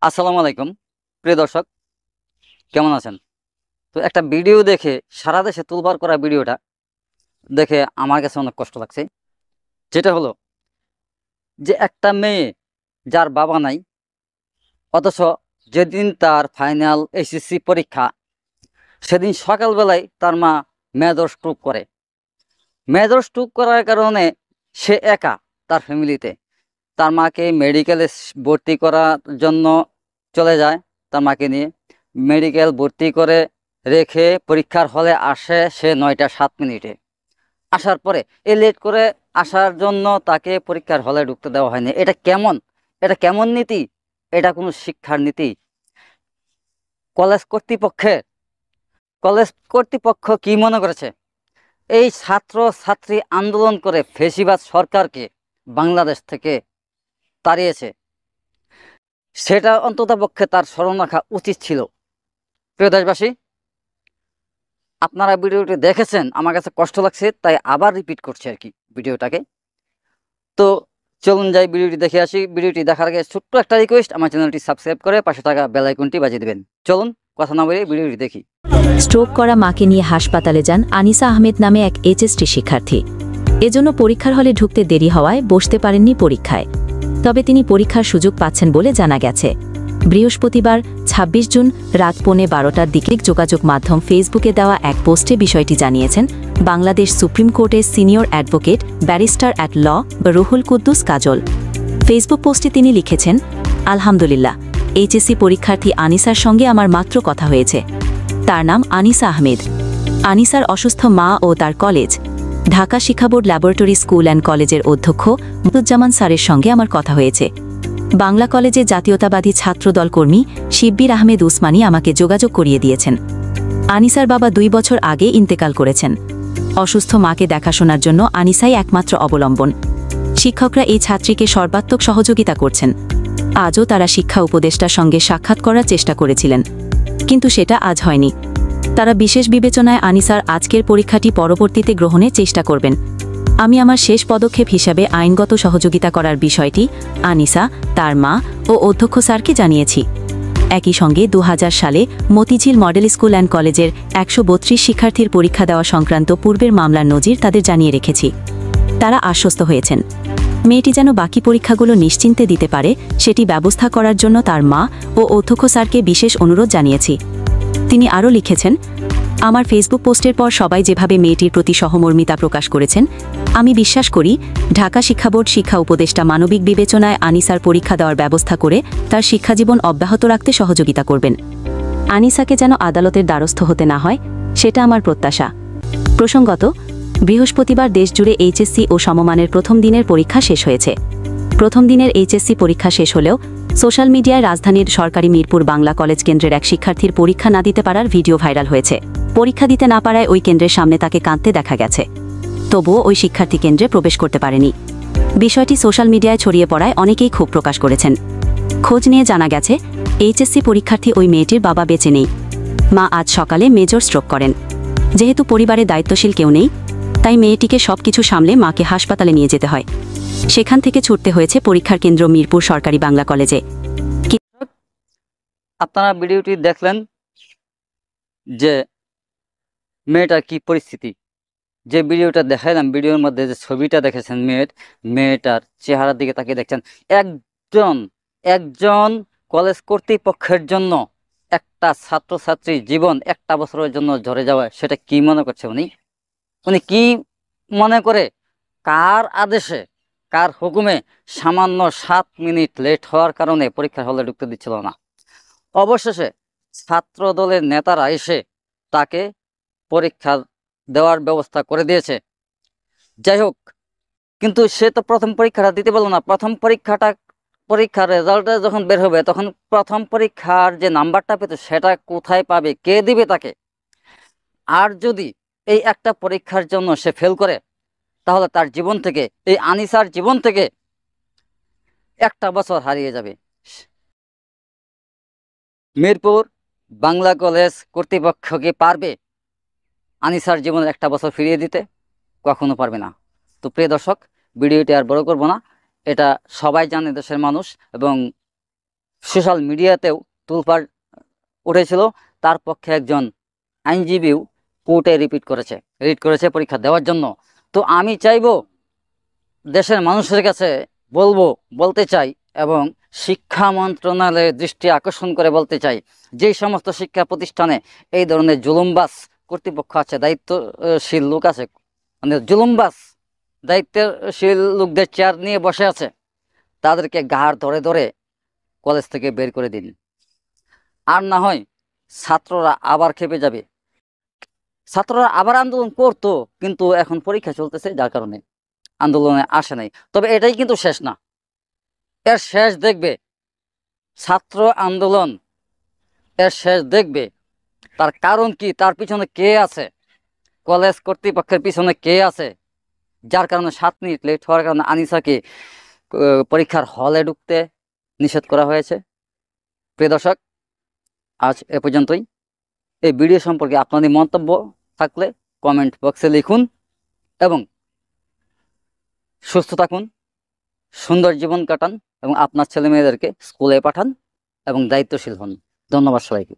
আসসালামু আলাইকুম প্রিয় দর্শক, কেমন আছেন? তো একটা ভিডিও দেখে, সারা দেশে তুলবার করা ভিডিওটা দেখে আমার কাছে অনেক কষ্ট লাগছে। যেটা হলো যে একটা মেয়ে যার বাবা নাই, অথচ যেদিন তার ফাইনাল এইচএসসি পরীক্ষা, সেদিন সকালবেলায় তার মা মেজর স্ট্রোক করে। মেজর স্ট্রোক করার কারণে সে একা তার ফ্যামিলিতে। তার মাকে মেডিকেলে ভর্তি করার জন্য চলে যায়। তার মাকে নিয়ে মেডিকেল ভর্তি করে রেখে পরীক্ষার হলে আসে সে 9টা 7 মিনিটে। আসার পরে লেট করে আসার জন্য তাকে পরীক্ষার হলে ঢুকতে দেওয়া হয়নি। এটা কেমন নীতি? এটা কোনো শিক্ষার নীতি? কলেজ কর্তৃপক্ষ কি মনে করেছে? এই ছাত্র ছাত্রী আন্দোলন করে ফ্যাসিবাদ সরকারকে বাংলাদেশ থেকে তাড়িয়েছে, সেটা অন্ততপক্ষে তার স্মরণ রাখা উচিত ছিল। প্রিয় দেশবাসী, আপনারা ভিডিওটি দেখেছেন, আমার কাছে কষ্ট লাগছে, তাই আবার রিপিট করছি আর কি ভিডিওটাকে। তো চলুন যাই ভিডিওটি দেখে আসি। ভিডিওটি দেখার আগে ছোট্ট একটা রিকোয়েস্ট, আমার চ্যানেলটি সাবস্ক্রাইব করে পাশে থাকা বেল আইকনটি বাজিয়ে দেবেন। চলুন কথা না বলে ভিডিওটি দেখি। স্ট্রোক করা মাকে নিয়ে হাসপাতালে যান আনিসা আহমেদ নামে এক এইচএসসি শিক্ষার্থী। এজন্য পরীক্ষার হলে ঢুকতে দেরি হওয়ায় বসতে পারেননি পরীক্ষায়। তবে তিনি পরীক্ষার সুযোগ পাচ্ছেন বলে জানা গেছে। বৃহস্পতিবার ২৬ জুন রাত 12:15টার দিকে যোগাযোগ মাধ্যম ফেসবুকে দেওয়া এক পোস্টে বিষয়টি জানিয়েছেন বাংলাদেশ সুপ্রিম কোর্টের senior advocate barrister at law Ruhul Kuddus Kajal. Facebook পোস্টে তিনি লিখেছেন, আলহামদুলিল্লাহ, এইচএসসি পরীক্ষার্থী আনিসার সঙ্গে আমার মাত্র কথা হয়েছে। তার নাম আনিসা আহমেদ। আনিসার অসুস্থ মা ও তার কলেজ ঢাকা শিক্ষা বোর্ড ল্যাবরেটরি স্কুল অ্যান্ড কলেজের অধ্যক্ষ মুদুজ্জামান স্যারের সঙ্গে আমার কথা হয়েছে। বাংলা কলেজের জাতীয়তাবাদী ছাত্রদল কর্মী শিব্বির আহমেদ উসমানী আমাকে যোগাযোগ করিয়ে দিয়েছেন। আনিসার বাবা 2 বছর আগে ইন্তেকাল করেছেন। অসুস্থ মাকে দেখাশোনার জন্য আনিসাই একমাত্র অবলম্বন। শিক্ষকরা এই ছাত্রীকে সর্বাত্মক সহযোগিতা করছেন। আজও তারা শিক্ষা উপদেষ্টার সঙ্গে সাক্ষাৎ করার চেষ্টা করেছিলেন, কিন্তু সেটা আজ হয়নি। তারা বিশেষ বিবেচনায় আনিসার আজকের পরীক্ষাটি পরবর্তীতে গ্রহণের চেষ্টা করবেন। আমি আমার শেষ পদক্ষেপ হিসাবে আইনগত সহযোগিতা করার বিষয়টি আনিসা, তার মা ও অধ্যক্ষ স্যারকে জানিয়েছি। একই সঙ্গে 2000 সালে মতিঝিল মডেল স্কুল অ্যান্ড কলেজের 132 শিক্ষার্থীর পরীক্ষা দেওয়া সংক্রান্ত পূর্বের মামলার নজির তাদের জানিয়ে রেখেছি। তারা আশ্বস্ত হয়েছেন মেয়েটি যেন বাকি পরীক্ষাগুলো নিশ্চিন্তে দিতে পারে, সেটি ব্যবস্থা করার জন্য তার মা ও অধ্যক্ষ স্যারকে বিশেষ অনুরোধ জানিয়েছি। তিনি আরও লিখেছেন, আমার ফেসবুক পোস্টের পর সবাই যেভাবে মেয়েটির প্রতি সহমর্মিতা প্রকাশ করেছেন, আমি বিশ্বাস করি ঢাকা শিক্ষা বোর্ড শিক্ষা উপদেষ্টা মানবিক বিবেচনায় আনিসার পরীক্ষা দেওয়ার ব্যবস্থা করে তার শিক্ষাজীবন অব্যাহত রাখতে সহযোগিতা করবেন। আনিসাকে যেন আদালতের দ্বারস্থ হতে না হয়, সেটা আমার প্রত্যাশা। প্রসঙ্গত, বৃহস্পতিবার দেশজুড়ে এইচএসসি ও সমমানের প্রথম দিনের পরীক্ষা শেষ হয়েছে। প্রথম দিনের এইচএসসি পরীক্ষা শেষ হলেও সোশ্যাল মিডিয়ায় রাজধানীর সরকারি মিরপুর বাংলা কলেজ কেন্দ্রের এক শিক্ষার্থীর পরীক্ষা না দিতে পারার ভিডিও ভাইরাল হয়েছে। পরীক্ষা দিতে না পারায় ওই কেন্দ্রের সামনে তাকে কাঁদতে দেখা গেছে। তবুও ওই শিক্ষার্থী কেন্দ্রে প্রবেশ করতে পারেনি। বিষয়টি সোশ্যাল মিডিয়ায় ছড়িয়ে পড়ায় অনেকেই ক্ষোভ প্রকাশ করেছেন। খোঁজ নিয়ে জানা গেছে এইচএসসি পরীক্ষার্থী ওই মেয়েটির বাবা বেঁচে নেই। মা আজ সকালে মেজর স্ট্রোক করেন। যেহেতু পরিবারে দায়িত্বশীল কেউ নেই, তাই মেয়েটিকে সবকিছু সামলে মাকে হাসপাতালে নিয়ে যেতে হয়। সেখান থেকে ছুটতে হয়েছে পরীক্ষার কেন্দ্র মিরপুর সরকারি বাংলা কলেজে। আপনারা ভিডিওটি দেখলেন যে মেয়েটার কি পরিস্থিতি। যে ভিডিওটা দেখাইলাম, ভিডিওর মধ্যে যে ছবিটা দেখেছেন মেয়েটার চেহারার দিকে তাকিয়ে দেখছেন, একজন কলেজ কর্তৃপক্ষের জন্য একটা ছাত্রছাত্রীর জীবন 1টা বছরের জন্য ঝরে যাওয়া, সেটা কি মনে করছে উনি কি মনে করে? কার আদেশে, কার হুকুমে সামান্য 7 মিনিট লেট হওয়ার কারণে পরীক্ষার হলে ঢুকতে দিচ্ছিল না? অবশেষে ছাত্র দলের নেতারা এসে তাকে পরীক্ষা দেওয়ার ব্যবস্থা করে দিয়েছে। যাই হোক, কিন্তু সে তো প্রথম পরীক্ষাটা দিতে পারলো না। পরীক্ষার রেজাল্টটা যখন বের হবে, তখন প্রথম পরীক্ষার যে নাম্বারটা পেত সেটা কোথায় পাবে, কে দিবে তাকে? আর যদি এই একটা পরীক্ষার জন্য সে ফেল করে, তাহলে তার জীবন থেকে, এই আনিসার জীবন থেকে 1টা বছর হারিয়ে যাবে। মিরপুর বাংলা কলেজ কর্তৃপক্ষ কি পারবে আনিসার জীবনের 1টা বছর ফিরিয়ে দিতে? কখনো পারবে না। তো প্রিয় দর্শক, ভিডিওটি আর বড় করব না। এটা সবাই জানে দেশের মানুষ, এবং সোশ্যাল মিডিয়াতেও তুলপাড় উঠেছিল। তার পক্ষে একজন আইনজীবীও কোর্টে রিট করেছে পরীক্ষা দেওয়ার জন্য। তো আমি চাইবো, দেশের মানুষের কাছে বলতে চাই, এবং শিক্ষা মন্ত্রণালয়ের দৃষ্টি আকর্ষণ করে বলতে চাই, যেই সমস্ত শিক্ষা প্রতিষ্ঠানে এই ধরনের জুলুমবাজ কর্তৃপক্ষ আছে, দায়িত্বশীল লোক আছে, মানে জুলুমবাজ দায়িত্বশীল লোকদের চেয়ার নিয়ে বসে আছে, তাদেরকে ঘাড় ধরে ধরে কলেজ থেকে বের করে দিন। আর না হয় ছাত্ররা আবার খেপে যাবে। ছাত্ররা আবার আন্দোলন করতো, কিন্তু এখন পরীক্ষা চলতেছে, যার কারণে আন্দোলনে আসে নাই। তবে এটাই কিন্তু শেষ না, এর শেষ দেখবে ছাত্র আন্দোলন, এর শেষ দেখবে। তার কারণ কি, তার পিছনে কে আছে, কলেজ কর্তৃপক্ষের পিছনে কে আছে, যার কারণে 7 মিনিট লেট হওয়ার কারণে আনিসাকে পরীক্ষার হলে ঢুকতে নিষেধ করা হয়েছে। প্রিয় দর্শক, আজ এ পর্যন্তই। এই ভিডিও সম্পর্কে আপনাদের মন্তব্য থাকলে কমেন্ট বক্সে লিখুন, এবং সুস্থ থাকুন, সুন্দর জীবন কাটান, এবং আপনার ছেলে মেয়েদেরকে স্কুলে পাঠান, এবং দায়িত্বশীল হন। ধন্যবাদ সবাইকে।